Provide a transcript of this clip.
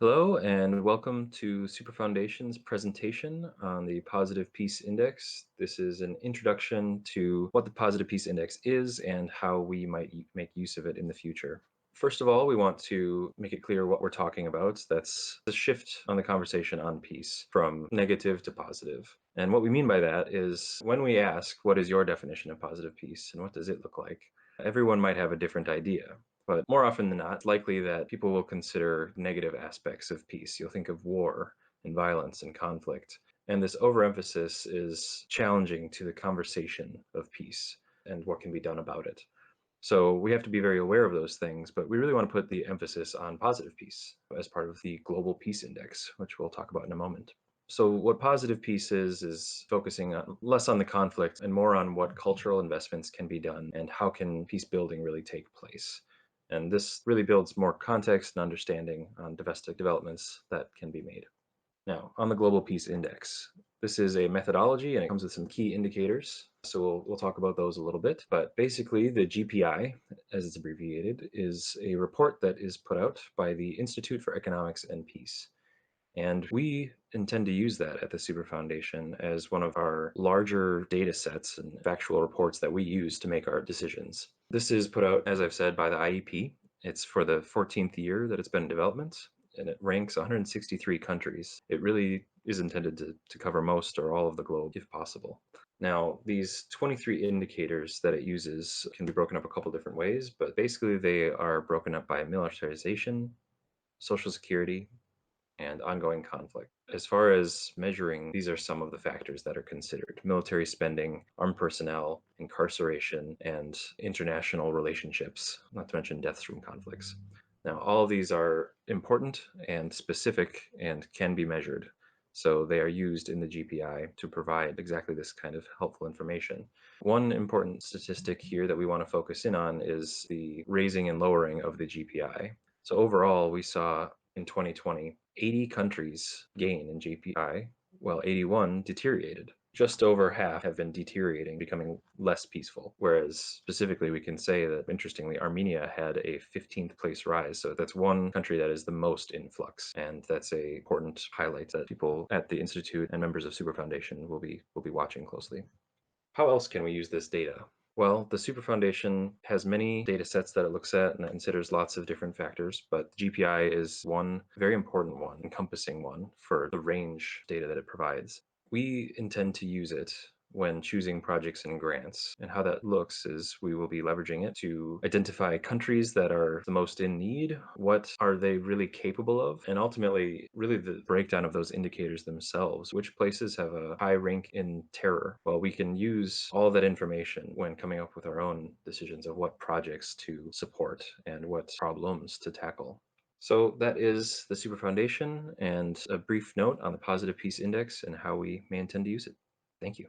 Hello and welcome to Super Foundation's presentation on the Positive Peace Index. This is an introduction to what the Positive Peace Index is and how we might make use of it in the future. First of all, we want to make it clear what we're talking about. That's the shift on the conversation on peace from negative to positive. And what we mean by that is when we ask, what is your definition of positive peace and what does it look like? Everyone might have a different idea. But more often than not, it's likely that people will consider negative aspects of peace. You'll think of war and violence and conflict. And this overemphasis is challenging to the conversation of peace and what can be done about it. So we have to be very aware of those things, but we really want to put the emphasis on positive peace as part of the Global Peace Index, which we'll talk about in a moment. So what positive peace is focusing less on the conflict and more on what cultural investments can be done and how can peace building really take place. And this really builds more context and understanding on domestic developments that can be made. Now, on the Global Peace Index, this is a methodology and it comes with some key indicators. So we'll talk about those a little bit. But basically, the GPI, as it's abbreviated, is a report that is put out by the Institute for Economics and Peace. And we intend to use that at the Super Foundation as one of our larger data sets and factual reports that we use to make our decisions. This is put out, as I've said, by the IEP. It's for the 14th year that it's been in development, and it ranks 163 countries. It really is intended to cover most or all of the globe if possible. Now, these 23 indicators that it uses can be broken up a couple different ways, but basically they are broken up by militarization, social security, and ongoing conflict. As far as measuring, these are some of the factors that are considered: military spending, armed personnel, incarceration, and international relationships, not to mention deaths from conflicts. Now, all of these are important and specific and can be measured. So they are used in the GPI to provide exactly this kind of helpful information. One important statistic here that we want to focus in on is the raising and lowering of the GPI. So overall, we saw in 2020, 80 countries gain in GPI, while 81 deteriorated. Just over half have been deteriorating, becoming less peaceful. Whereas specifically, we can say that, interestingly, Armenia had a 15th place rise. So that's one country that is the most in flux. And that's a important highlight that people at the Institute and members of Super Foundation will be watching closely. How else can we use this data? Well, the Super Foundation has many data sets that it looks at and it considers lots of different factors, but GPI is one very important one, encompassing one for the range data that it provides. We intend to use it when choosing projects and grants. And how that looks is we will be leveraging it to identify countries that are the most in need, what are they really capable of, and ultimately really the breakdown of those indicators themselves. Which places have a high rank in terror? Well, we can use all that information when coming up with our own decisions of what projects to support and what problems to tackle. So that is the Super Foundation and a brief note on the Positive Peace Index and how we may intend to use it. Thank you.